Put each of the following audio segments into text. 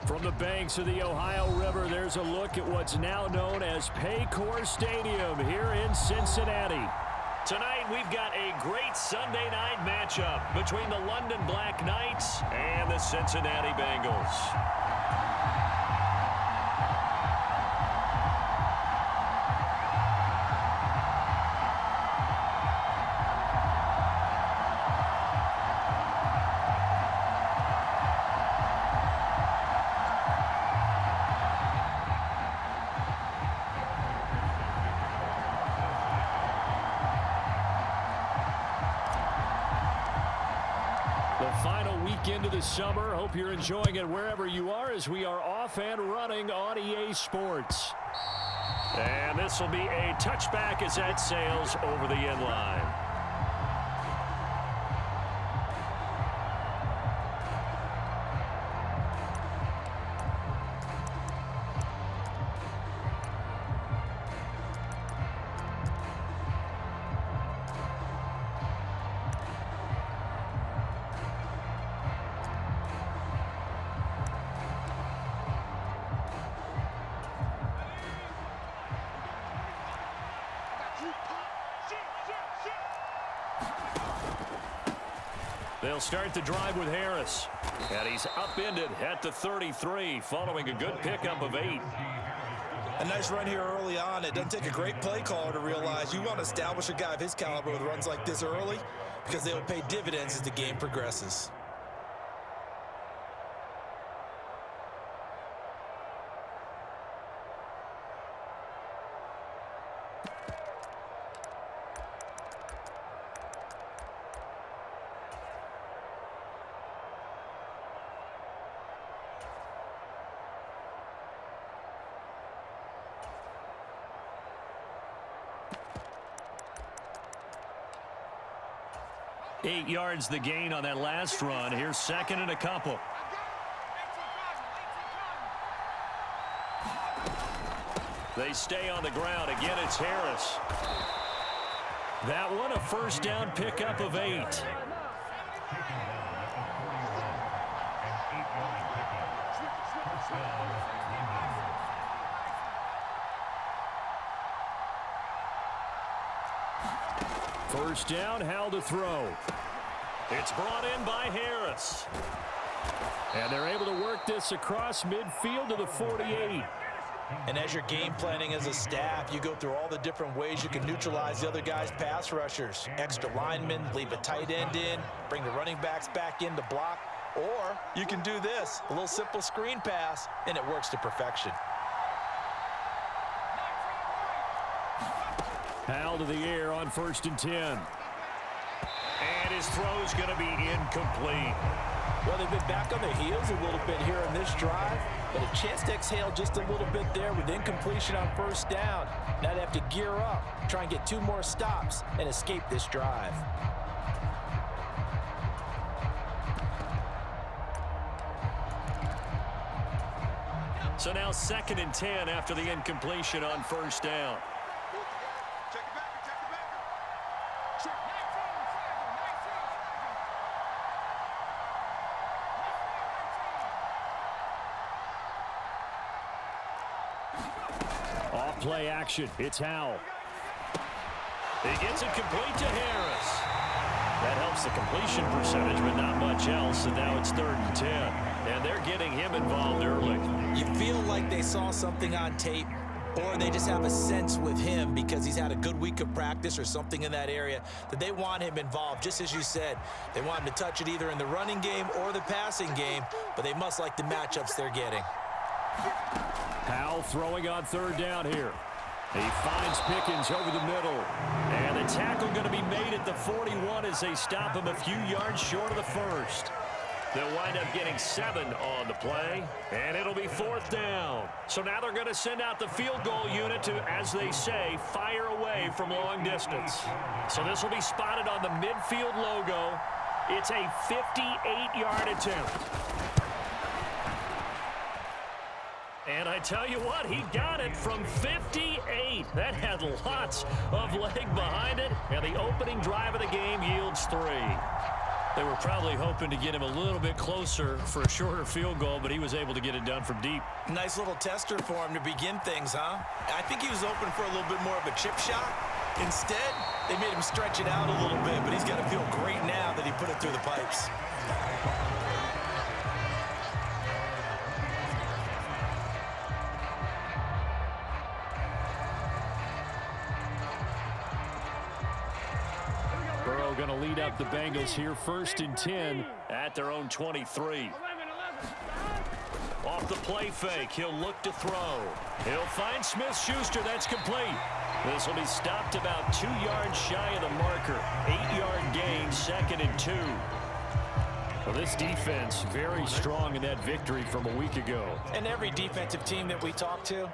From the banks of the Ohio River, there's a look at what's now known as Paycor Stadium here in Cincinnati. Tonight, we've got a great Sunday night matchup between the London Black Knights and the Cincinnati Bengals. Into the summer. Hope you're enjoying it wherever you are as we are off and running on EA Sports. And this will be a touchback as that sails over the end line. They'll start the drive with Harris. And he's upended at the 33 following a good pickup of 8. A nice run here early on. It doesn't take a great play caller to realize you want to establish a guy of his caliber with runs like this early because they will pay dividends as the game progresses. Eight yards the gain on that last run. Here's second and a couple. They stay on the ground. Again, it's Harris. That one, a first down pickup of 8. First down, Howell to throw. It's brought in by Harris. And they're able to work this across midfield to the 48. And as you're game planning as a staff, you go through all the different ways you can neutralize the other guy's pass rushers. Extra linemen, leave a tight end in, bring the running backs back in to block. Or you can do this, a little simple screen pass, and it works to perfection. Howell to the air on 1st and 10. And his throw's going to be incomplete. Well, they've been back on their heels a little bit here in this drive, but a chance to exhale just a little bit there with incompletion on first down. Now they have to gear up, try and get 2 more stops, and escape this drive. So now 2nd and 10 after the incompletion on first down. Off play action. It's Howell. He gets it complete to Harris. That helps the completion percentage, but not much else. And now it's 3rd and 10. And they're getting him involved early. You feel like they saw something on tape, or they just have a sense with him because he's had a good week of practice or something in that area that they want him involved. Just as you said, they want him to touch it either in the running game or the passing game, but they must like the matchups they're getting. Howell throwing on 3rd down here. He finds Pickens over the middle. And the tackle going to be made at the 41 as they stop him a few yards short of the 1st. They'll wind up getting 7 on the play, and it'll be 4th down. So now they're going to send out the field goal unit to, as they say, fire away from long distance. So this will be spotted on the midfield logo. It's a 58-yard attempt. And I tell you what, he got it from 58. That had lots of leg behind it, and the opening drive of the game yields 3. They were probably hoping to get him a little bit closer for a shorter field goal, but he was able to get it done from deep. Nice little tester for him to begin things, huh? I think he was open for a little bit more of a chip shot. Instead, they made him stretch it out a little bit, but he's got to feel great now that he put it through the pipes. Going to lead up the Bengals here, 1st and 10 at their own 23. Off the play fake, he'll look to throw. He'll find Smith-Schuster. That's complete. This will be stopped about 2 yards shy of the marker. 8-yard gain, 2nd and 2. Well, this defense very strong in that victory from a week ago. And every defensive team that we talk to,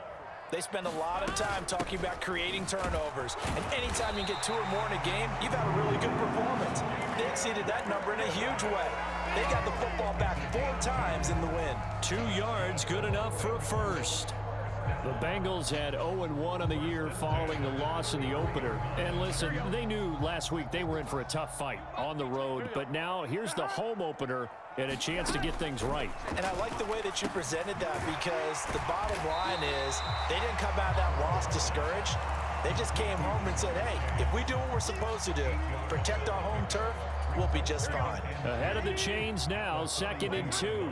they spend a lot of time talking about creating turnovers. And anytime you get 2 or more in a game, you've had a really good performance. They exceeded that number in a huge way. They got the football back 4 times in the win. 2 yards, good enough for a first. The Bengals had 0-1 on the year following the loss in the opener. And listen, they knew last week they were in for a tough fight on the road. But now here's the home opener and a chance to get things right. And I like the way that you presented that, because the bottom line is they didn't come out of that loss discouraged. They just came home and said, hey, if we do what we're supposed to do, protect our home turf, we'll be just fine. Ahead of the chains now, 2nd and 2.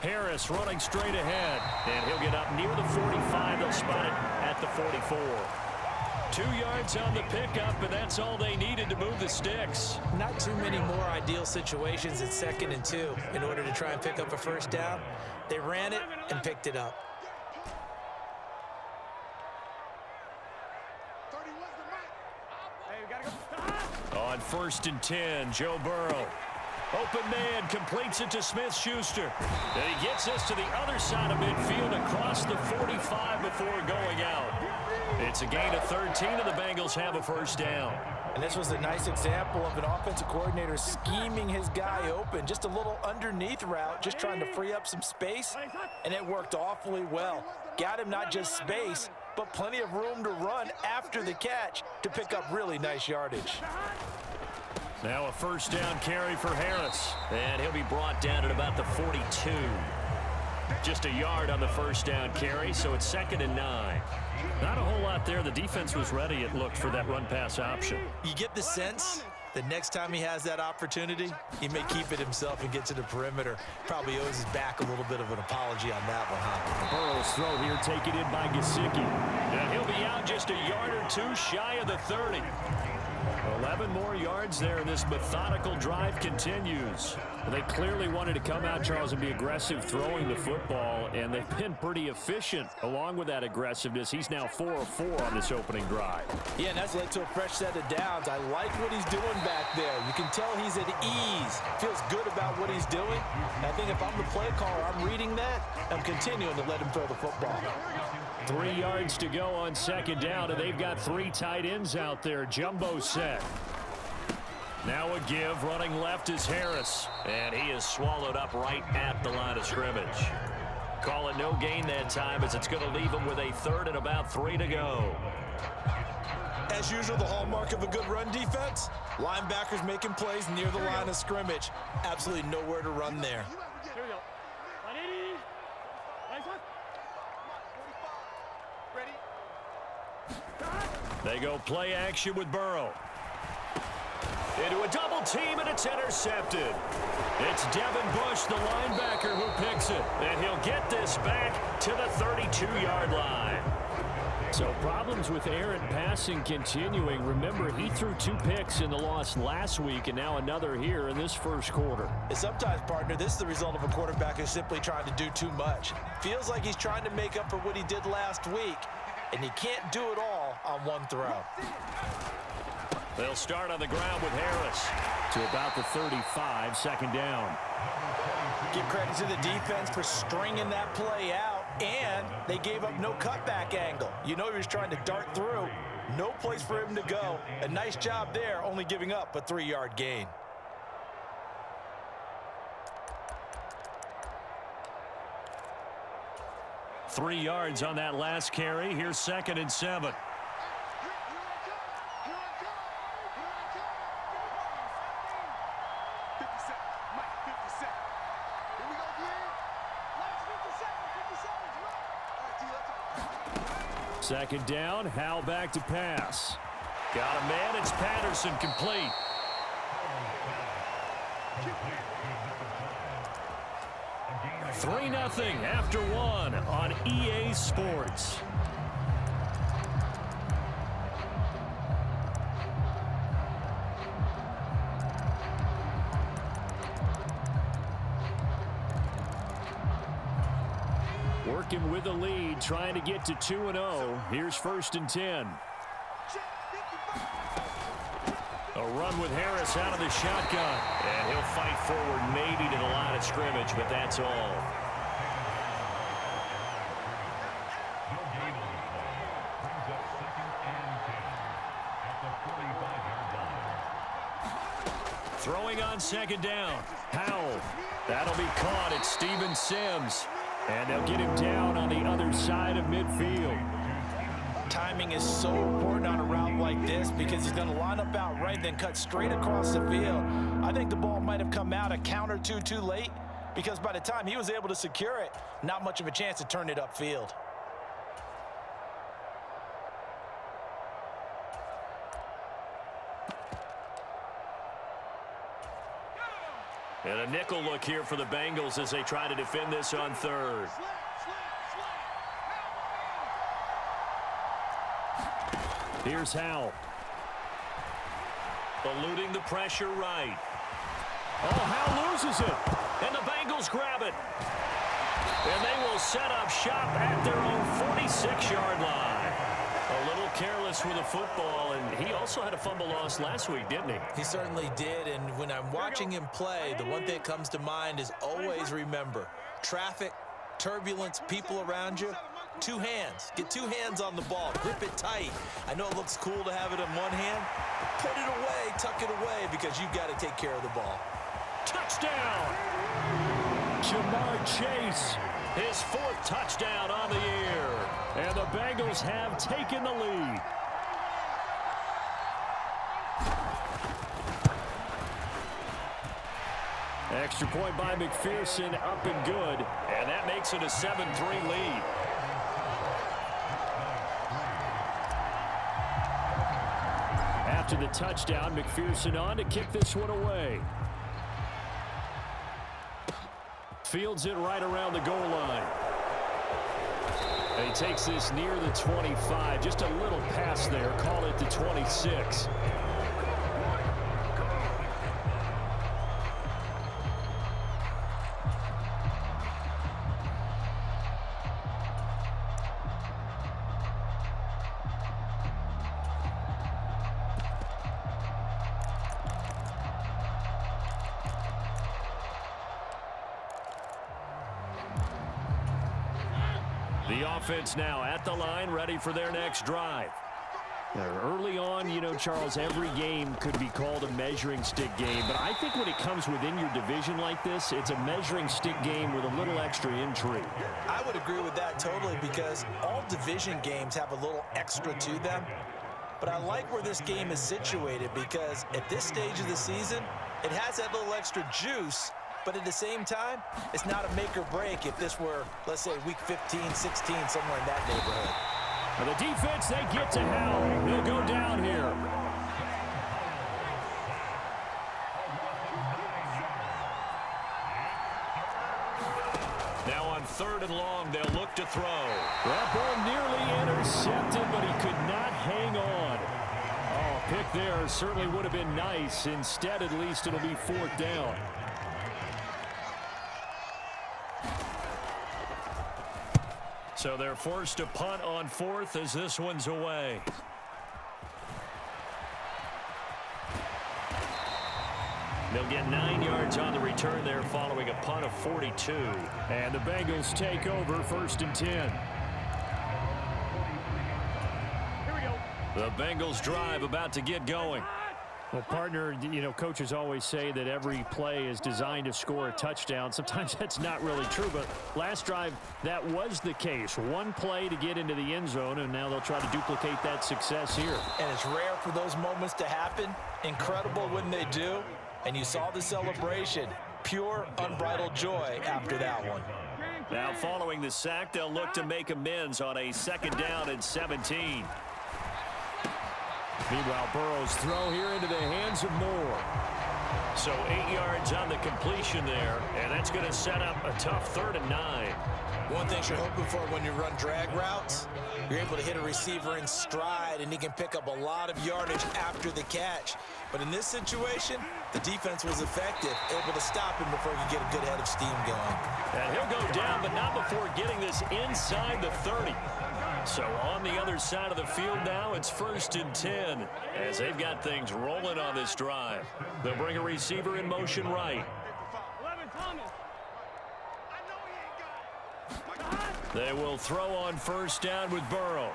Harris running straight ahead, and he'll get up near the 45. They'll spot it at the 44. 2 yards on the pickup, and that's all they needed to move the sticks. Not too many more ideal situations at 2nd and 2 in order to try and pick up a first down. They ran it and picked it up. On 1st and 10, Joe Burrow. Open man, completes it to Smith-Schuster. Then he gets us to the other side of midfield across the 45 before going out. It's a gain of 13, and the Bengals have a first down. And this was a nice example of an offensive coordinator scheming his guy open. Just a little underneath route, just trying to free up some space, and it worked awfully well. Got him not just space, but plenty of room to run after the catch to pick up really nice yardage. Now a first down carry for Harris. And he'll be brought down at about the 42. Just a yard on the first down carry, so it's 2nd and 9. Not a whole lot there. The defense was ready, it looked, for that run-pass option. You get the sense that next time he has that opportunity, he may keep it himself and get to the perimeter. Probably owes his back a little bit of an apology on that one, huh? Burrow's throw here taken in by Gesicki. And he'll be out just a yard or 2 shy of the 30. 11 more yards there, and this methodical drive continues. They clearly wanted to come out, Charles, and be aggressive throwing the football, and they've been pretty efficient along with that aggressiveness. He's now 4 of 4 on this opening drive. Yeah, and that's led to a fresh set of downs. I like what he's doing back there. You can tell he's at ease. Feels good about what he's doing. And I think if I'm the play caller, I'm reading that. I'm continuing to let him throw the football. 3 yards to go on 2nd down, and they've got 3 tight ends out there. Jumbo set. Now a give, running left is Harris, and he is swallowed up right at the line of scrimmage. Call it no gain that time, as it's going to leave him with a 3rd and about 3 to go. As usual, the hallmark of a good run defense, linebackers making plays near the line of scrimmage. Absolutely nowhere to run there. Here we go. 180. Nice one. Ready? They go play action with Burrow. Into a double team, and it's intercepted. It's Devin Bush, the linebacker, who picks it. And he'll get this back to the 32-yard line. So problems with errant passing continuing. Remember, he threw 2 picks in the loss last week, and now another here in this first quarter. And sometimes, partner, this is the result of a quarterback who's simply trying to do too much. Feels like he's trying to make up for what he did last week, and he can't do it all on one throw. They'll start on the ground with Harris to about the 35, 2nd down. Give credit to the defense for stringing that play out, and they gave up no cutback angle. You know he was trying to dart through. No place for him to go. A nice job there, only giving up a 3-yard gain. Three yards on that last carry. Here's 2nd and 7. Mike, 50 seconds. Here we go, again. Last 50 seconds. 50 seconds. All right, T, let's go. Second down, Howell back to pass. Got a man, it's Patterson, complete. 3-0 after one on EA Sports. Working with the lead, trying to get to 2-0. Here's 1st and 10. A run with Harris out of the shotgun. And he'll fight forward maybe to the line of scrimmage, but that's all. Throwing on 2nd down. Howell. That'll be caught. It's Steven Sims. And they'll get him down on the other side of midfield. Timing is so important on a route like this because he's going to line up out right, then cut straight across the field. I think the ball might have come out a count or two too late because by the time he was able to secure it, not much of a chance to turn it upfield. And a nickel look here for the Bengals as they try to defend this on 3rd. Here's Howell. Eluding the pressure right. Oh, Howell loses it. And the Bengals grab it. And they will set up shop at their own 46-yard line. A little careless with the football, and he also had a fumble loss last week, didn't he? He certainly did, and when I'm watching him play, the one thing that comes to mind is always remember, traffic, turbulence, people around you, 2 hands. Get 2 hands on the ball. Grip it tight. I know it looks cool to have it in one hand, but put it away, tuck it away, because you've got to take care of the ball. Touchdown! Jamar Chase, his 4th touchdown on the year. And the Bengals have taken the lead. Extra point by McPherson, up and good. And that makes it a 7-3 lead. After the touchdown, McPherson on to kick this one away. Fields it right around the goal line. And he takes this near the 25. Just a little pass there. Call it the 26. The offense now at the line, ready for their next drive. Now, early on, you know, Charles, every game could be called a measuring stick game. But I think when it comes within your division like this, it's a measuring stick game with a little extra intrigue. I would agree with that totally because all division games have a little extra to them. But I like where this game is situated because at this stage of the season, it has that little extra juice. But at the same time, it's not a make or break if this were, let's say, week 15, 16, somewhere in that neighborhood. And the defense, they get to Howell. He'll go down here. Now on 3rd and long, they'll look to throw. That ball nearly intercepted, but he could not hang on. Oh, a pick there certainly would have been nice. Instead, at least, it'll be 4th down. So they're forced to punt on 4th as this one's away. They'll get 9 yards on the return there following a punt of 42. And the Bengals take over 1st and 10. Here we go. The Bengals drive about to get going. Well, partner, you know, coaches always say that every play is designed to score a touchdown. Sometimes that's not really true, but last drive, that was the case. One play to get into the end zone, and now they'll try to duplicate that success here. And it's rare for those moments to happen. Incredible when they do. And you saw the celebration. pure, unbridled joy after that one. Now following the sack, they'll look to make amends on a 2nd down and 17. Meanwhile, Burrow's throw here into the hands of Moore. So 8 yards on the completion there, and that's going to set up a tough 3rd and 9. One thing you're hoping for when you run drag routes, you're able to hit a receiver in stride, and he can pick up a lot of yardage after the catch. But in this situation, the defense was effective, able to stop him before he could get a good head of steam going. And he'll go down, but not before getting this inside the 30. So on the other side of the field now, it's 1st and 10 as they've got things rolling on this drive. They'll bring a receiver in motion right. 11, Thomas. They will throw on 1st down with Burrow.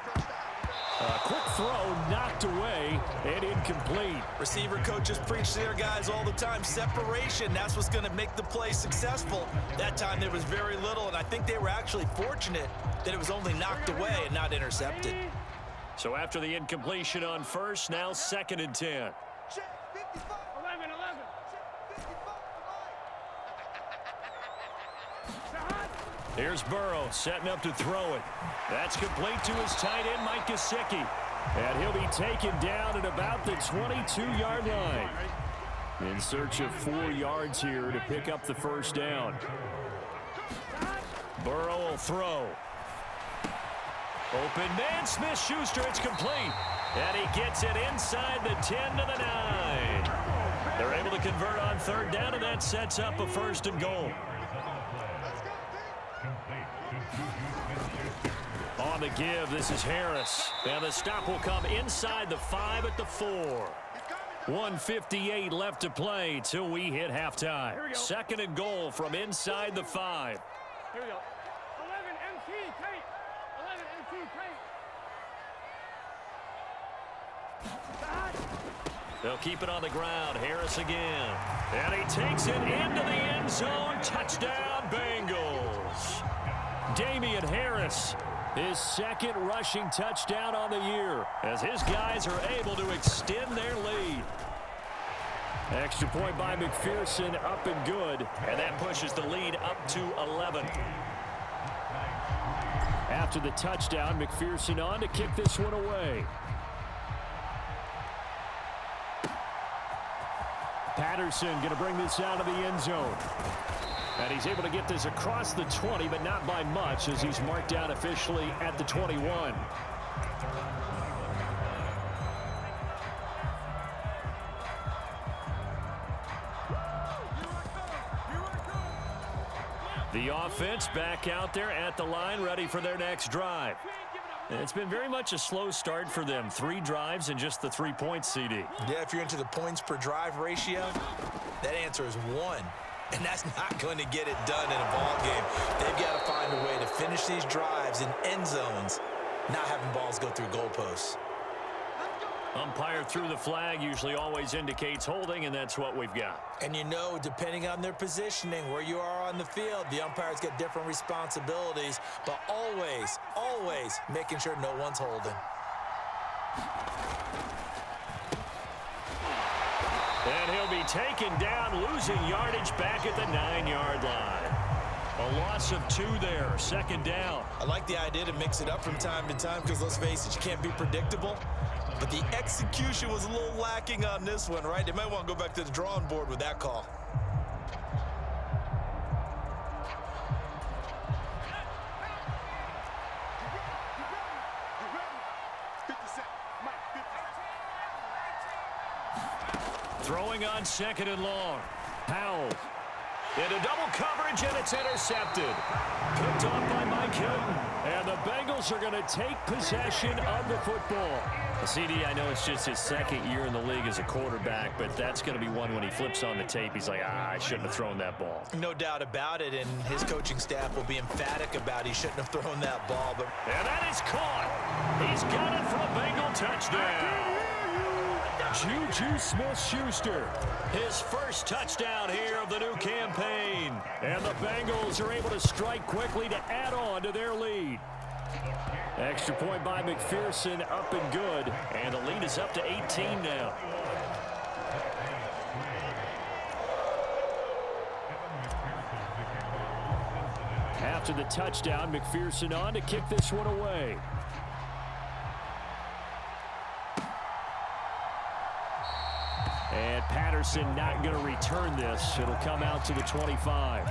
A quick throw knocked away and incomplete. Receiver coaches preach to their guys all the time. Separation, that's what's going to make the play successful. That time there was very little, and I think they were actually fortunate that it was only knocked away and not intercepted. So after the incompletion on 1st, now 2nd and 10. 11, 11. Here's Burrow setting up to throw it. That's complete to his tight end, Mike Gesicki. And he'll be taken down at about the 22-yard line. In search of 4 yards here to pick up the 1st down. Burrow will throw. Open man, Smith-Schuster, it's complete. And he gets it inside the 10 to the 9. They're able to convert on 3rd down, and that sets up a 1st and goal. On the give, this is Harris. And the stop will come inside the 5 at the 4. 1:58 left to play till we hit halftime. 2nd and goal from inside the 5. Here we go. 11, MT, tight. 11, MT, tight. They'll keep it on the ground. Harris again. And he takes it into the end zone. Touchdown, Bengals. Damian Harris, his 2nd rushing touchdown on the year, as his guys are able to extend their lead. Extra point by McPherson, up and good, and that pushes the lead up to 11. After the touchdown, McPherson on to kick this one away. Patterson going to bring this out of the end zone. And he's able to get this across the 20, but not by much, as he's marked down officially at the 21. The offense back out there at the line, ready for their next drive. It's been very much a slow start for them. 3 drives and just the 3 points, CD. Yeah, if you're into the points per drive ratio, that answer is 1. And that's not going to get it done in a ball game. They've got to find a way to finish these drives in end zones, not having balls go through goalposts. Umpire threw the flag, usually always indicates holding, and that's what we've got. And you know, depending on their positioning, where you are on the field, the umpires get different responsibilities, but always, always making sure no one's holding. And he'll be taken down, losing yardage back at the 9-yard line. A loss of 2 there, 2nd down. I like the idea to mix it up from time to time because, let's face it, you can't be predictable. But the execution was a little lacking on this one, right? They might want to go back to the drawing board with that call. Throwing on 2nd and long. Powell. Into double coverage, and it's intercepted. Picked off by Mike Hilton. And the Bengals are going to take possession of the football. CD, I know it's just his 2nd year in the league as a quarterback, but that's going to be one when he flips on the tape. He's like, I shouldn't have thrown that ball. No doubt about it, and his coaching staff will be emphatic about he shouldn't have thrown that ball. But and that is caught. He's got it for a Bengal touchdown. Juju Smith-Schuster, his 1st touchdown here of the new campaign. And the Bengals are able to strike quickly to add on to their lead. Extra point by McPherson, up and good. And the lead is up to 18 now. after the touchdown. McPherson on to kick this one away. And Patterson not going to return this. It'll come out to the 25.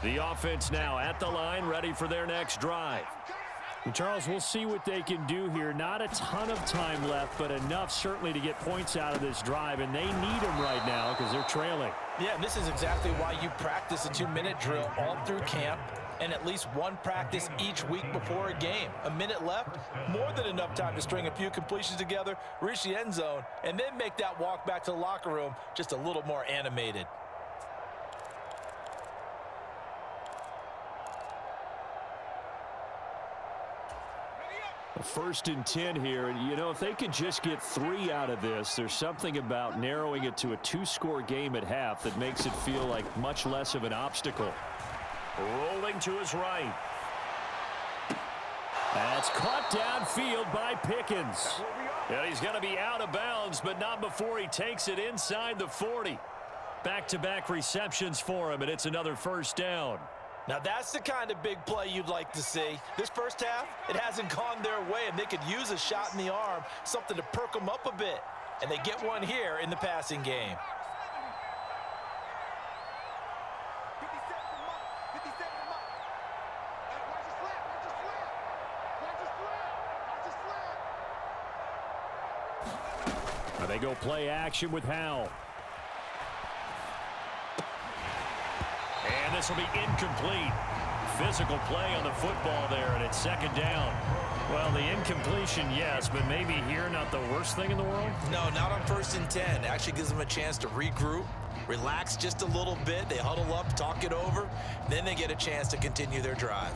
The offense now at the line, ready for their next drive. And Charles, we'll see what they can do here. Not a ton of time left, but enough certainly to get points out of this drive, and they need them right now because they're trailing. Yeah, and this is exactly why you practice a 2-minute drill all through camp and at least one practice each week before a game. A minute left, more than enough time to string a few completions together, reach the end zone, and then make that walk back to the locker room just a little more animated. First and 10 here, and you know, if they could just get 3 out of this, there's something about narrowing it to a 2-score game at half that makes it feel like much less of an obstacle. Rolling to his right. That's caught downfield by Pickens. And he's going to be out of bounds, but not before he takes it inside the 40. Back-to-back receptions for him, and it's another first down. Now that's the kind of big play you'd like to see. This first half, it hasn't gone their way, and they could use a shot in the arm, something to perk them up a bit. And they get one here in the passing game. Now they go play action with Howell. And this will be incomplete. Physical play on the football there, and it's second down. Well, the incompletion, yes, but maybe here not the worst thing in the world? No, not on 1st and 10. It actually gives them a chance to regroup, relax just a little bit. They huddle up, talk it over, then they get a chance to continue their drive.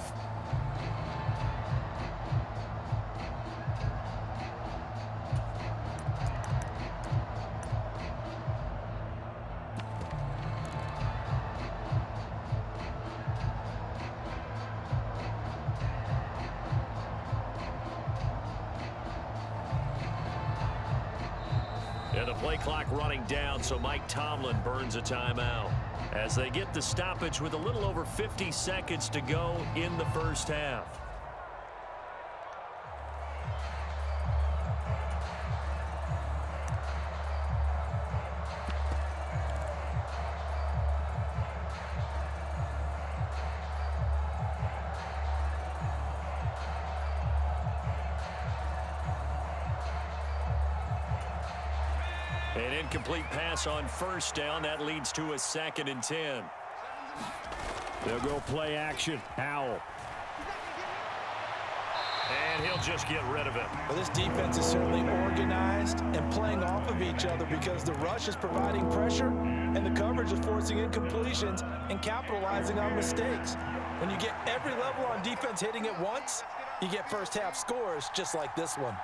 And the play clock running down, so Mike Tomlin burns a timeout as they get the stoppage with a little over 50 seconds to go in the first half. An incomplete pass on first down. That leads to a 2nd and 10. They'll go play action. Howell. And he'll just get rid of it. Well, this defense is certainly organized and playing off of each other because the rush is providing pressure and the coverage is forcing incompletions and capitalizing on mistakes. When you get every level on defense hitting at once, you get first half scores just like this one.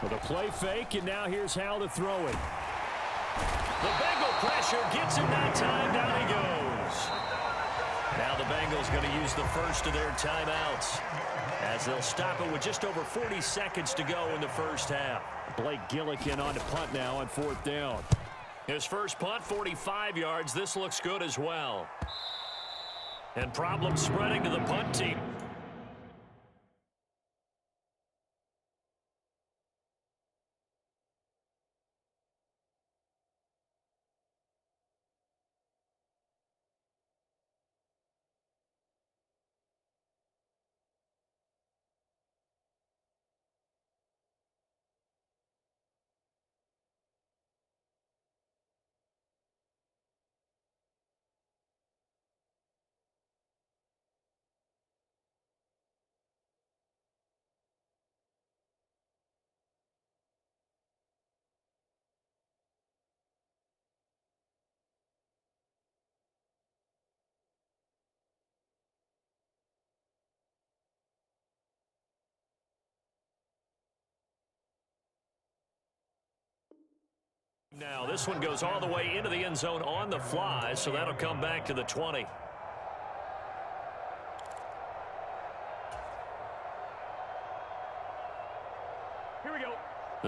With a play fake, and now here's Howell to throw it. The Bengal pressure gets him that time. Down he goes. Now the Bengals going to use the first of their timeouts as they'll stop it with just over 40 seconds to go in the first half. Blake Gillikin on to punt now on 4th down. His first punt, 45 yards. This looks good as well. And problems spreading to the punt team. Now this one goes all the way into the end zone on the fly, so that'll come back to the 20.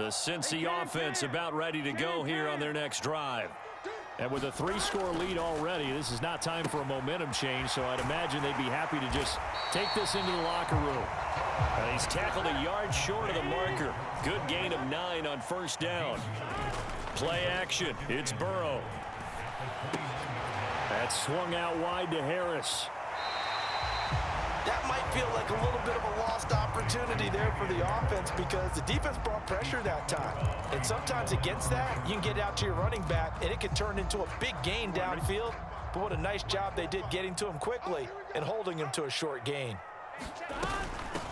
The Cincy offense about ready to go here on their next drive. And with a 3-score lead already, this is not time for a momentum change, so I'd imagine they'd be happy to just take this into the locker room. And he's tackled a yard short of the marker. Good gain of 9 on first down. Play action. It's Burrow. That's swung out wide to Harris. That might feel like a little bit of a lost opportunity there for the offense because the defense brought pressure that time. And sometimes against that, you can get out to your running back, and it can turn into a big gain downfield. But what a nice job they did getting to him quickly and holding him to a short gain.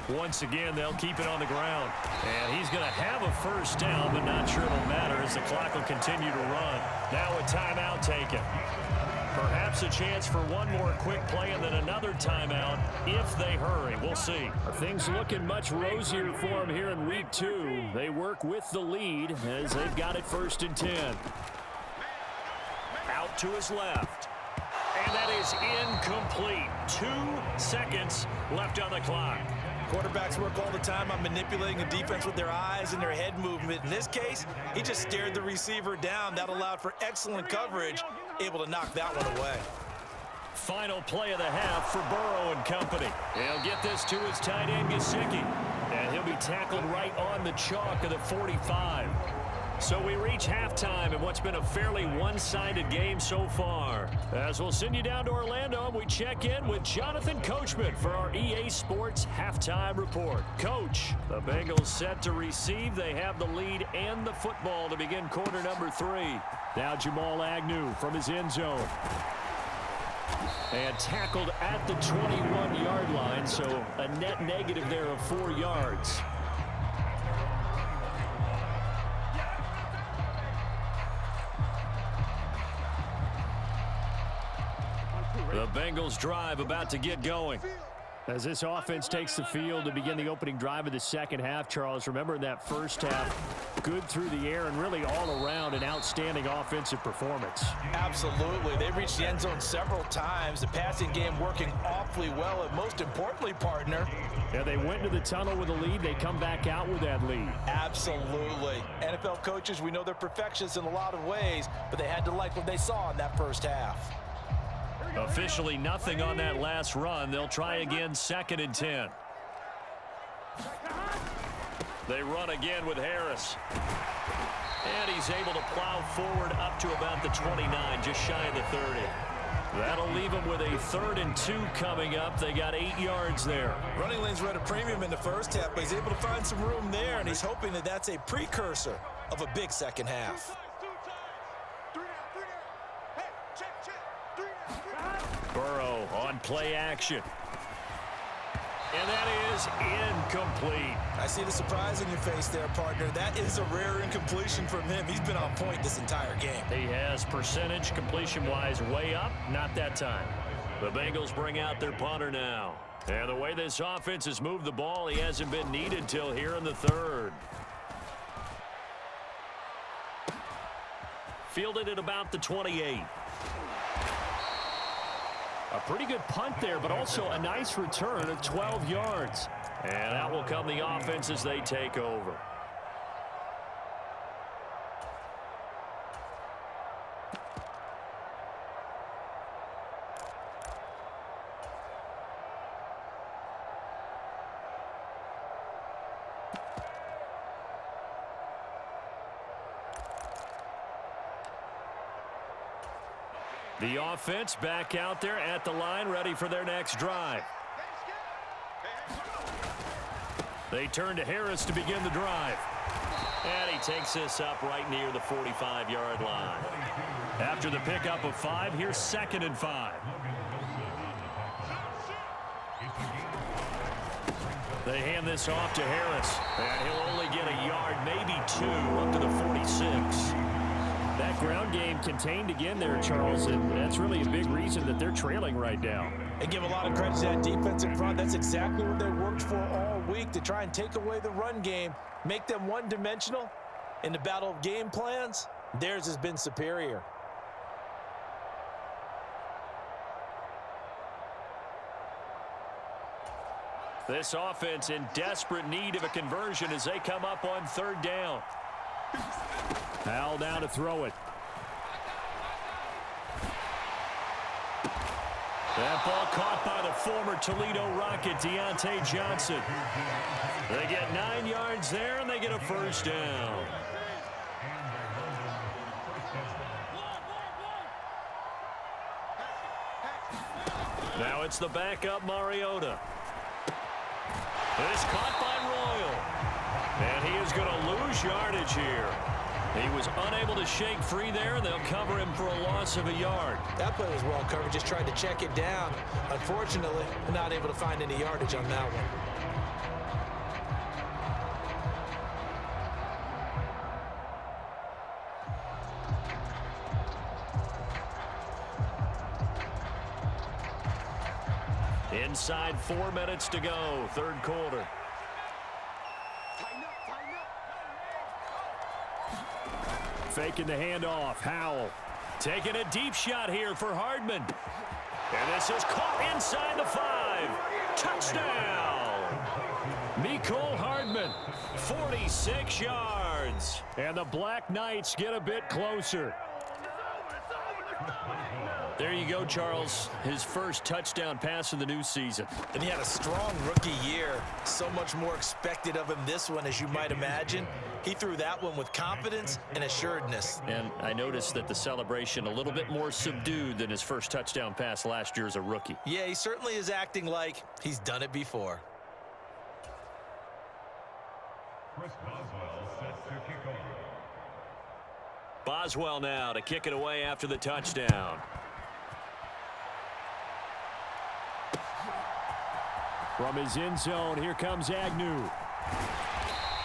Once again, they'll keep it on the ground. And he's going to have a first down, but not sure it'll matter as the clock will continue to run. Now a timeout taken. Perhaps a chance for one more quick play and then another timeout if they hurry. We'll see. Things looking much rosier for them here in week 2. They work with the lead as they've got it 1st and 10. Out to his left. And that is incomplete. 2 seconds left on the clock. Quarterbacks work all the time on manipulating the defense with their eyes and their head movement. In this case, he just stared the receiver down. That allowed for excellent coverage, able to knock that one away. Final play of the half for Burrow and company. He'll get this to his tight end, Gesicki. And he'll be tackled right on the chalk of the 45. So we reach halftime in what's been a fairly one-sided game so far. As we'll send you down to Orlando, we check in with Jonathan Coachman for our EA Sports Halftime Report. Coach, the Bengals set to receive. They have the lead and the football to begin quarter number 3. Now Jamal Agnew from his end zone. And tackled at the 21-yard line, so a net negative there of 4 yards. The Bengals drive about to get going. As this offense takes the field to begin the opening drive of the second half, Charles, remember in that first half, good through the air and really all around an outstanding offensive performance. Absolutely. They reached the end zone several times. The passing game working awfully well, and most importantly, partner. Yeah, they went to the tunnel with a lead. They come back out with that lead. Absolutely. NFL coaches, we know they're perfectionists in a lot of ways, but they had to like what they saw in that first half. Officially nothing on that last run. They'll try again 2nd and 10. They run again with Harris. And he's able to plow forward up to about the 29, just shy of the 30. That'll leave him with a 3rd and 2 coming up. They got 8 yards there. Running lanes were at a premium in the first half, but he's able to find some room there, and he's hoping that that's a precursor of a big second half. Burrow on play action. And that is incomplete. I see the surprise in your face there, partner. That is a rare incompletion from him. He's been on point this entire game. He has percentage completion-wise way up, not that time. The Bengals bring out their punter now. And the way this offense has moved the ball, he hasn't been needed till here in the 3rd. Fielded at about the 28. A pretty good punt there, but also a nice return of 12 yards. And out will come the offense as they take over. The offense back out there at the line, ready for their next drive. They turn to Harris to begin the drive. And he takes this up right near the 45-yard line. After the pickup of 5, here's 2nd and 5. They hand this off to Harris. And he'll only get a yard, maybe 2, up to the 46. That ground game contained again there, Charles, and that's really a big reason that they're trailing right now. They give a lot of credit to that defense in front. That's exactly what they worked for all week, to try and take away the run game, make them one-dimensional. In the battle of game plans, theirs has been superior. This offense in desperate need of a conversion as they come up on third down. Howell down to throw it. That ball caught by the former Toledo Rocket, Deontay Johnson. They get 9 yards there, and they get a first down. Now it's the backup Mariota. This caught by Royal. And he is going to lose yardage here. He was unable to shake free there, and they'll cover him for a loss of a yard. That play was well covered. Just tried to check it down. Unfortunately, not able to find any yardage on that one. Inside 4 minutes to go, third quarter. Tighten up, tighten up. Faking the handoff, Howell. Taking a deep shot here for Hardman. And this is caught inside the 5. Touchdown! Mecole Hardman, 46 yards. And the Black Knights get a bit closer. There you go, Charles. His first touchdown pass of the new season. And he had a strong rookie year. So much more expected of him this one, as you might imagine. He threw that one with confidence and assuredness. And I noticed that the celebration a little bit more subdued than his first touchdown pass last year as a rookie. Yeah, he certainly is acting like he's done it before. Chris Boswell set to kick off. Boswell now to kick it away after the touchdown. From his end zone, here comes Agnew.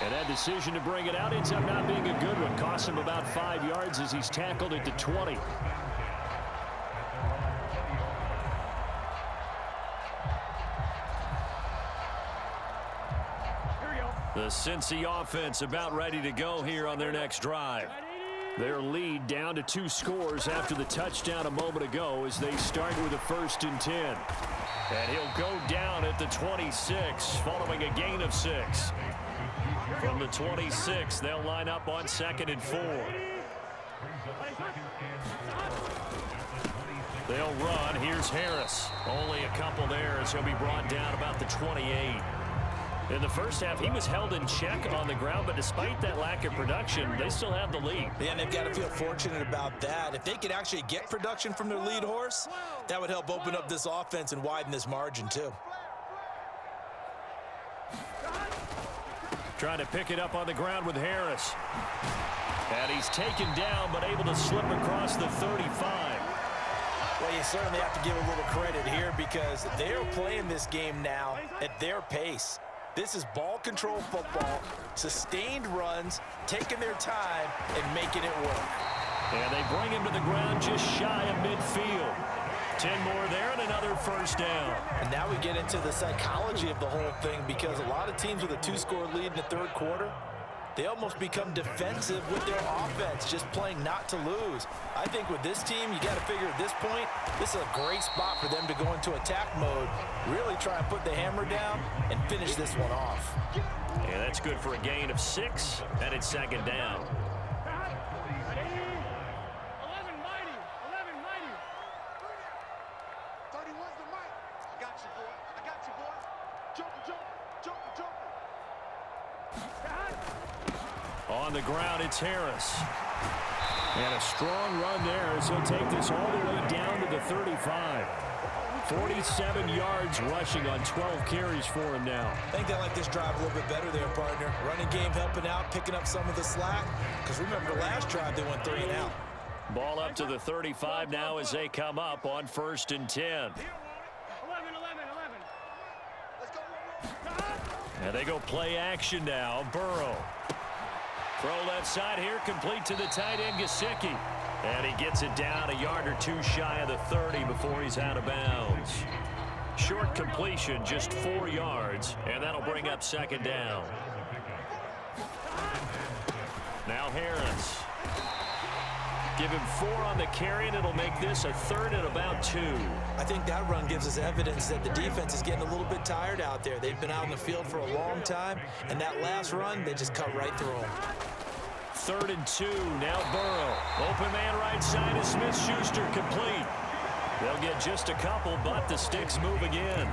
And that decision to bring it out ends up not being a good one. Costs him about 5 yards as he's tackled at the 20. The Cincy offense about ready to go here on their next drive. Their lead down to 2 scores after the touchdown a moment ago as they start with a 1st and 10. And he'll go down at the 26 following a gain of 6. From the 26, they'll line up on 2nd and 4. They'll run. Here's Harris. Only a couple there as he'll be brought down about the 28. In the first half, he was held in check on the ground, but despite that lack of production, they still have the lead. Yeah, and they've got to feel fortunate about that. If they could actually get production from their lead horse, that would help open up this offense and widen this margin, too. Trying to pick it up on the ground with Harris. And he's taken down, but able to slip across the 35. Well, you certainly have to give a little credit here because they're playing this game now at their pace. This is ball control football, sustained runs, taking their time, and making it work. And they bring him to the ground just shy of midfield. 10 more there and another first down. And now we get into the psychology of the whole thing because a lot of teams with a 2-score lead in the third quarter, they almost become defensive with their offense, just playing not to lose. I think with this team, you got to figure at this point, this is a great spot for them to go into attack mode, really try and put the hammer down and finish this one off. Yeah, that's good for a gain of 6, and it's 2nd down. 31's the mic. I got you, boy. I got you, boy. Jumper. On the ground, it's Harris. And a strong run there as he'll take this all the way down to the 35. 47 yards rushing on 12 carries for him now. I think they like this drive a little bit better there, partner. Running game helping out, picking up some of the slack. Because remember, the last drive they went 3 and out. Ball up to the 35 now as they come up on 1st and 10. 11. Let's go. And they go play action now. Burrow. Throw left side here, complete to the tight end, Gesicki. And he gets it down a yard or 2 shy of the 30 before he's out of bounds. Short completion, just 4 yards, and that'll bring up 2nd down. Now Harris. Give him 4 on the carry, and it'll make this a 3rd and about 2. I think that run gives us evidence that the defense is getting a little bit tired out there. They've been out in the field for a long time, and that last run, they just cut right through them. 3rd and 2. Now Burrow. Open man right side is Smith-Schuster, complete. They'll get just a couple, but the sticks move again.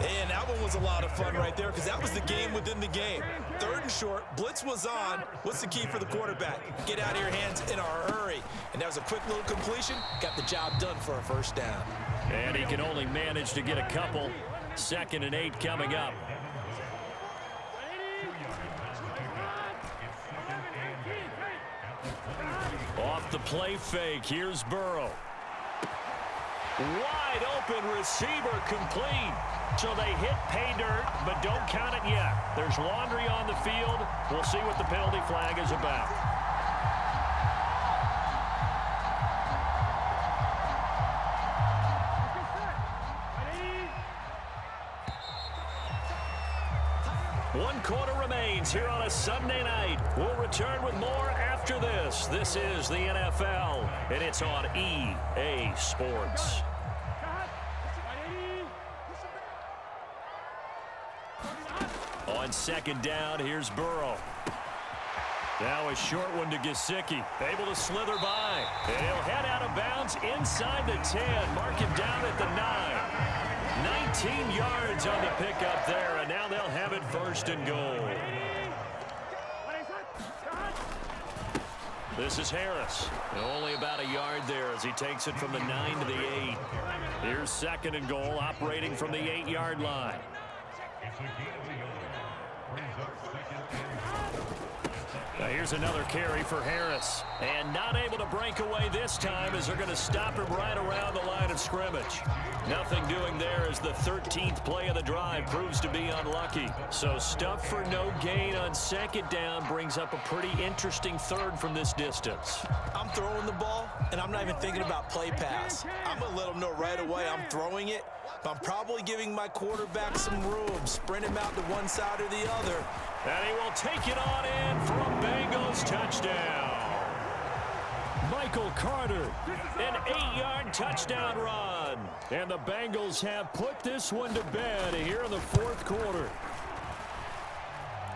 And that one was a lot of fun right there because that was the game within the game. 3rd and short, blitz was on. What's the key for the quarterback? Get out of your hands in a hurry. And that was a quick little completion. Got the job done for a 1st down. And he can only manage to get a couple. 2nd and 8 coming up. Off the play fake, here's Burrow. Wide open receiver, complete. So they hit pay dirt, but don't count it yet. There's laundry on the field. We'll see what the penalty flag is about. One quarter remains here on a Sunday night. We'll return with more after this. This is the NFL, and it's on EA Sports. On 2nd down, here's Burrow. Now a short one to Gesicki. Able to slither by. And he'll head out of bounds inside the 10. Mark him down at the 9. 19 yards on the pickup there, and now they'll have it 1st and goal. This is Harris. Only about a yard there as he takes it from the 9 to the 8. Here's 2nd and goal, operating from the 8-yard line. Now here's another carry for Harris. And not able to break away this time as they're going to stop him right around the line of scrimmage. Nothing doing there as the 13th play of the drive proves to be unlucky. So stuff for no gain on 2nd down brings up a pretty interesting 3rd from this distance. I'm throwing the ball, and I'm not even thinking about play pass. I'm going to let them know right away I'm throwing it, but I'm probably giving my quarterback some room, sprint him out to one side or the other. And he will take it on in for a Bengals touchdown. Michael Carter, an 8-yard touchdown run. And the Bengals have put this one to bed here in the 4th quarter.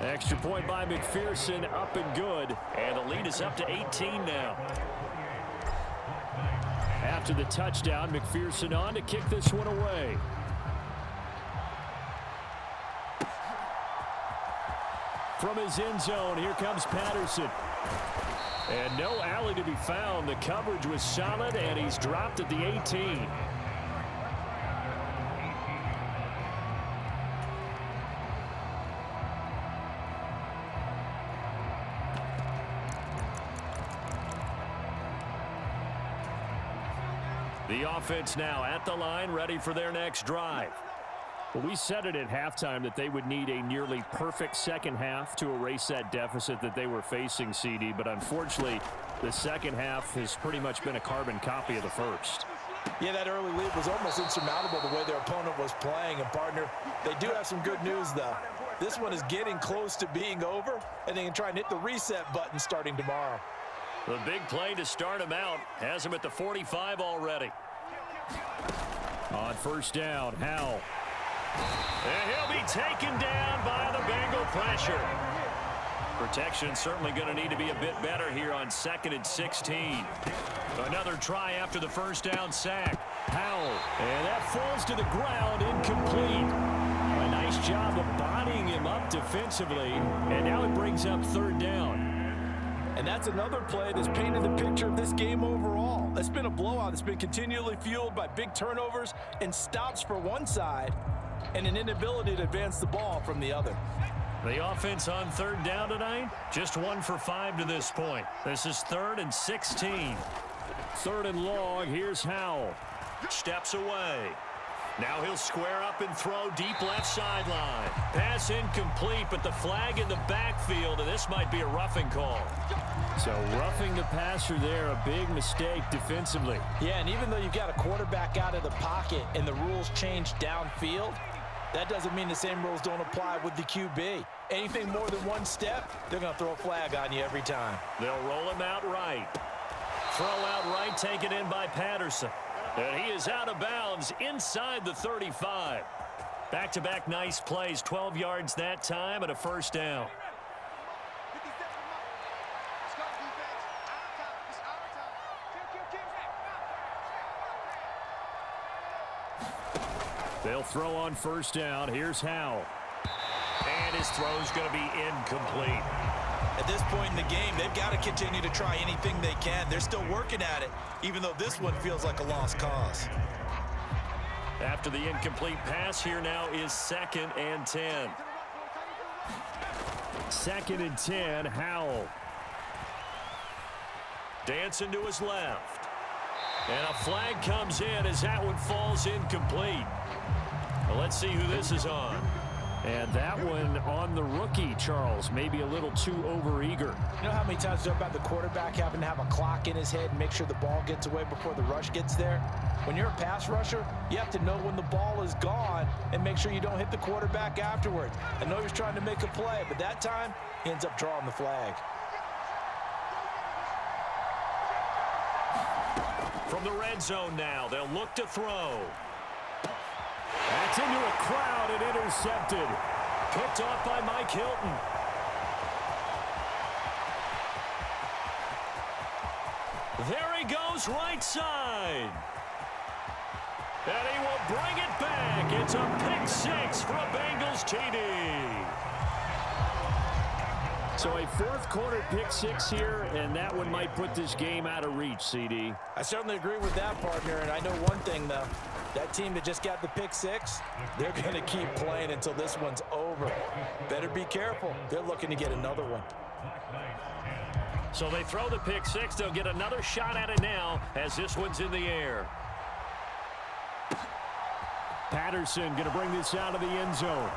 Extra point by McPherson, up and good. And the lead is up to 18 now. After the touchdown, McPherson on to kick this one away. From his end zone, here comes Patterson. And no alley to be found. The coverage was solid, and he's dropped at the 18. The offense now at the line, ready for their next drive. Well, we said it at halftime that they would need a nearly perfect 2nd half to erase that deficit that they were facing, CD. But unfortunately, the 2nd half has pretty much been a carbon copy of the 1st. Yeah, that early lead was almost insurmountable the way their opponent was playing. And, partner, they do have some good news, though. This one is getting close to being over, and they can try and hit the reset button starting tomorrow. The big play to start him out has him at the 45 already. On 1st down, Howell. And he'll be taken down by the Bengal pressure. Protection certainly going to need to be a bit better here on 2nd and 16. Another try after the 1st down sack. Howell. And that falls to the ground, incomplete. A nice job of bodying him up defensively. And now it brings up 3rd down. And that's another play that's painted the picture of this game overall. It's been a blowout. It's been continually fueled by big turnovers and stops for one side and an inability to advance the ball from the other. The offense on 3rd down tonight, just 1 for 5 to this point. This is 3rd and 16. 3rd and long, here's Howell. Steps away. Now he'll square up and throw deep left sideline. Pass incomplete, but the flag in the backfield, and this might be a roughing call. So roughing the passer there, a big mistake defensively. Yeah, and even though you've got a quarterback out of the pocket and the rules change downfield, that doesn't mean the same rules don't apply with the QB. Anything more than one step, they're going to throw a flag on you every time. They'll roll him out right. throw out right, taken in by Patterson. And he is out of bounds inside the 35. Back-to-back nice plays, 12 yards that time and a first down. They'll throw on first down. Here's Howell. And his throw's going to be incomplete. At this point in the game, they've got to continue to try anything they can. They're still working at it, even though this one feels like a lost cause. After the incomplete pass, here now is 2nd and 10. 2nd and 10, Howell. Dancing to his left. And a flag comes in as that one falls incomplete. Well, let's see who this is on. And that one on the rookie, Charles, maybe a little too overeager. You know how many times you talk about the quarterback having to have a clock in his head and make sure the ball gets away before the rush gets there? When you're a pass rusher, you have to know when the ball is gone and make sure you don't hit the quarterback afterwards. I know he's trying to make a play, but that time he ends up drawing the flag. From the red zone now, they'll look to throw. That's into a crowd and intercepted. Picked off by Mike Hilton. There he goes, right side. And he will bring it back. It's a pick six for a Bengals TD. So a fourth quarter pick six here, and that one might put this game out of reach, CD. I certainly agree with that, partner, and I know one thing, though. That team that just got the pick six, they're going to keep playing until this one's over. Better be careful. They're looking to get another one. So they throw the pick six. They'll get another shot at it now as this one's in the air. Patterson going to bring this out of the end zone.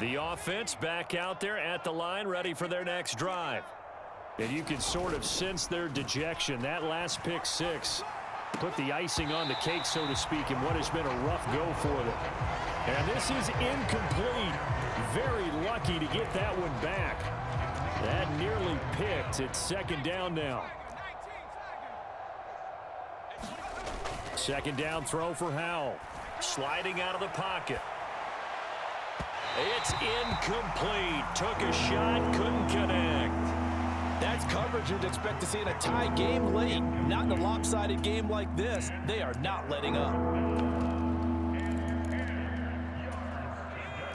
The offense back out there at the line, ready for their next drive. And you can sort of sense their dejection. That last pick six put the icing on the cake, so to speak, in what has been a rough go for them. And this is incomplete. Very lucky to get that one back. That nearly picked. It's second down now. Second down throw for Howell. Sliding out of the pocket. It's incomplete. Took a shot, couldn't connect. That's coverage you'd expect to see in a tie game late. Not in a lopsided game like this. They are not letting up.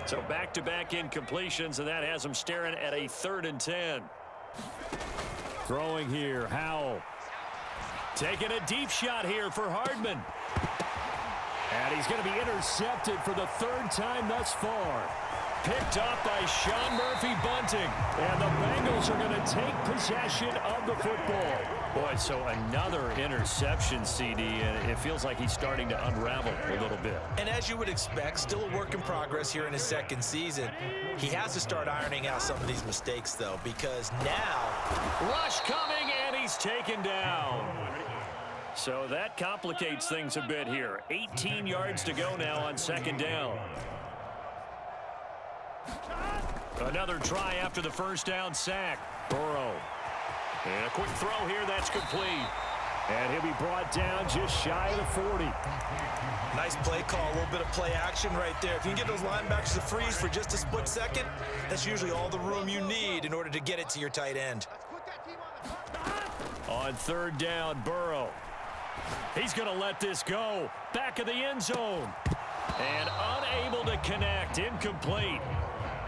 So back-to-back incompletions, and that has them staring at a 3rd and 10. Throwing here, Howell. Taking a deep shot here for Hardman. And he's going to be intercepted for the 3rd time thus far. Picked up by Sean Murphy-Bunting. And the Bengals are going to take possession of the football. Boy, so another interception, CD, and it feels like he's starting to unravel a little bit. And as you would expect, still a work in progress here in his second season. He has to start ironing out some of these mistakes, though, because now... Rush coming, and he's taken down. So that complicates things a bit here. 18 yards to go now on second down. Another try after the first down sack. Burrow. And a quick throw here, that's complete. And he'll be brought down just shy of the 40. Nice play call, a little bit of play action right there. If you can get those linebackers to freeze for just a split second, that's usually all the room you need in order to get it to your tight end. On third down, Burrow. He's going to let this go. Back of the end zone. And unable to connect. Incomplete.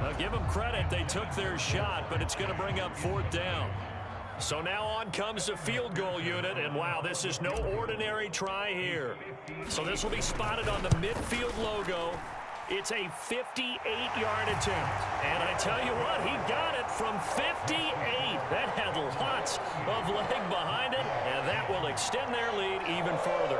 Now give them credit. They took their shot, but it's going to bring up 4th down. So now on comes the field goal unit. And, wow, this is no ordinary try here. So this will be spotted on the midfield logo. It's a 58-yard attempt. And I tell you what, he got it from 58. That had lots of leg behind it, and that will extend their lead even further.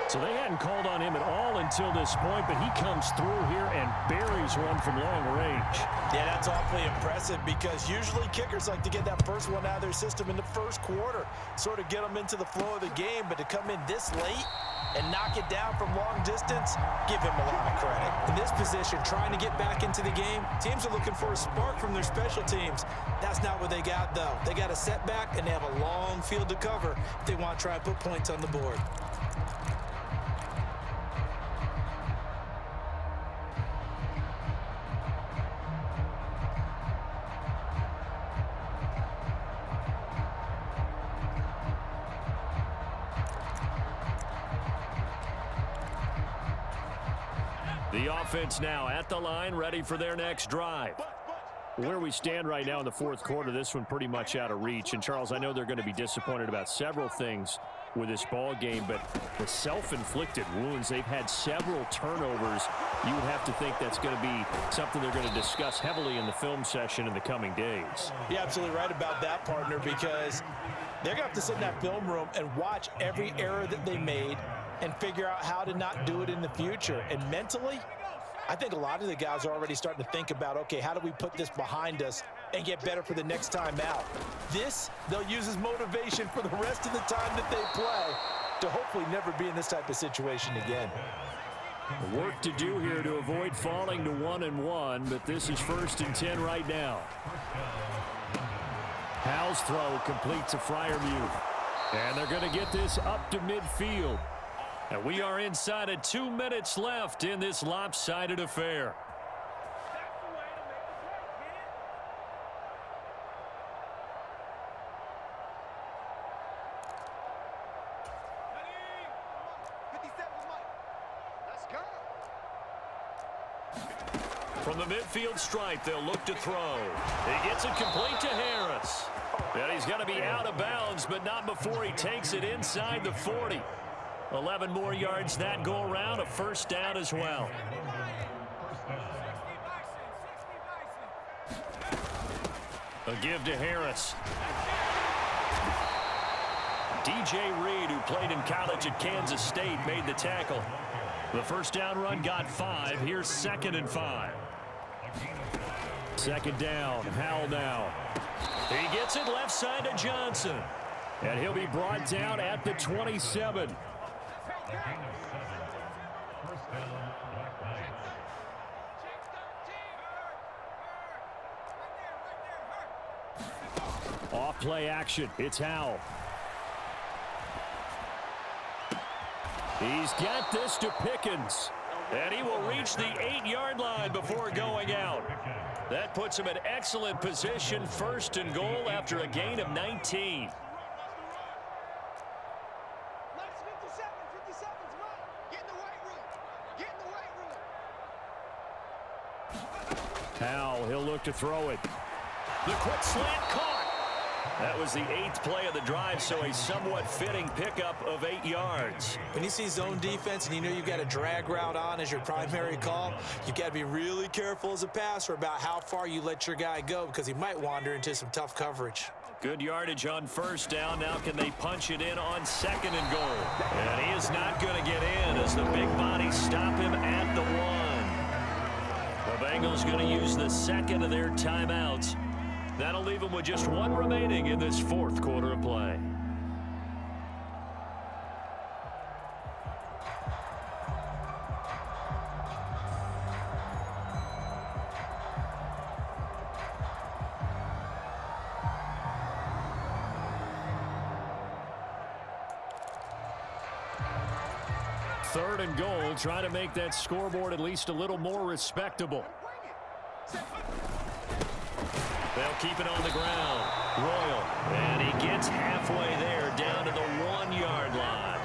So they hadn't called on him at all until this point, but he comes through here and buries one from long range. Yeah, that's awfully impressive because usually kickers like to get that first one out of their system in the first quarter, sort of get them into the flow of the game, but to come in this late and knock it down from long distance, give him a lot of credit. In this position, trying to get back into the game, teams are looking for a spark from their special teams. That's not what they got, though. They got a setback, and they have a long field to cover if they want to try and put points on the board. The offense now at the line, ready for their next drive. Where we stand right now in the fourth quarter, this one pretty much out of reach. And, Charles, I know they're going to be disappointed about several things with this ball game, but the self-inflicted wounds, they've had several turnovers. You would have to think that's going to be something they're going to discuss heavily in the film session in the coming days. You're absolutely right about that, partner, because they're going to have to sit in that film room and watch every error that they made and figure out how to not do it in the future. And mentally, I think a lot of the guys are already starting to think about, okay, how do we put this behind us and get better for the next time out? This, they'll use as motivation for the rest of the time that they play to hopefully never be in this type of situation again. Work to do here to avoid falling to 1-1, but this is 1st and 10 right now. Howell's throw complete to Freiermuth. And they're going to get this up to midfield. And we are inside of 2 minutes left in this lopsided affair. From the midfield stripe, they'll look to throw. He gets it complete to Harris. And he's going to be out of bounds, but not before he takes it inside the 40. 11 more yards that go around, a first down as well. A give to Harris. DJ Reed, who played in college at Kansas State, made the tackle. The first down run got 5. Here's 2nd and 5. 2nd down, Howell now. He gets it left side to Johnson. And he'll be brought down at the 27. Off play action. It's Howell. He's got this to Pickens. And he will reach the 8-yard line before going out. That puts him in excellent position, 1st and goal after a gain of 19. Howell, he'll look to throw it. The quick slant caught. That was the 8th play of the drive, so a somewhat fitting pickup of 8 yards. When you see zone defense and you know you've got a drag route on as your primary call, you've got to be really careful as a passer about how far you let your guy go because he might wander into some tough coverage. Good yardage on 1st down. Now can they punch it in on 2nd and goal? And he is not going to get in as the big bodies stop him at the 1. The Bengals going to use the 2nd of their timeouts. That'll leave them with just 1 remaining in this 4th quarter of play. Third and goal, trying to make that scoreboard at least a little more respectable. They'll keep it on the ground. Royal, and he gets halfway there, down to the 1-yard line.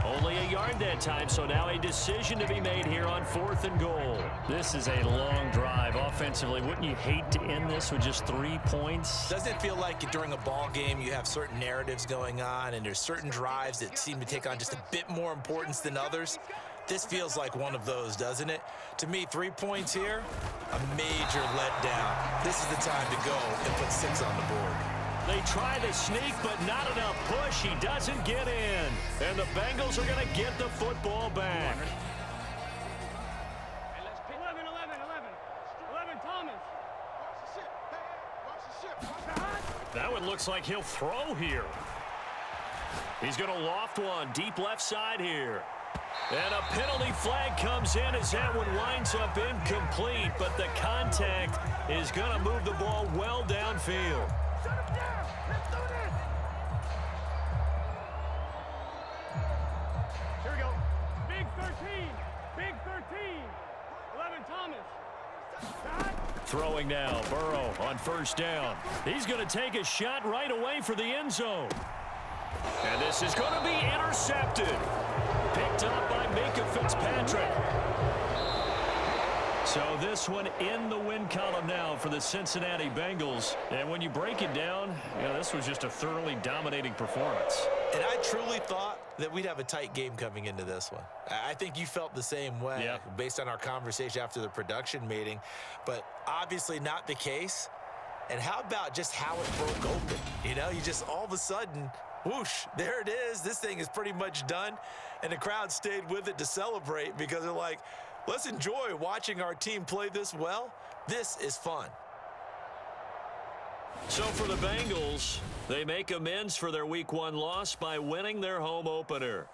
Only a yard that time, so now a decision to be made here on 4th and goal. This is a long drive offensively. Wouldn't you hate to end this with just 3 points? Doesn't it feel like during a ball game you have certain narratives going on and there's certain drives that seem to take on just a bit more importance than others? This feels like one of those, doesn't it? To me, 3 points here, a major letdown. This is the time to go and put 6 on the board. They try to sneak, but not enough push. He doesn't get in. And the Bengals are going to get the football back. 11, 11 Thomas. Watch the ship. Hey, watch the ship. That one looks like he'll throw here. He's going to loft one deep left side here. And a penalty flag comes in as that one winds up incomplete, but the contact is going to move the ball well downfield. Here we go. Big 13. Big 13. 11 Thomas. Throwing now, Burrow on first down. He's going to take a shot right away for the end zone. And this is going to be intercepted. Picked up by Minkah Fitzpatrick. So this one in the win column now for the Cincinnati Bengals. And when you break it down, this was just a thoroughly dominating performance. And I truly thought that we'd have a tight game coming into this one. I think you felt the same way based on our conversation after the production meeting, but obviously not the case. And how about just how it broke open? You just all of a sudden, whoosh, there it is. This thing is pretty much done. And the crowd stayed with it to celebrate because they're like, let's enjoy watching our team play this well. This is fun. So for the Bengals, they make amends for their Week 1 loss by winning their home opener.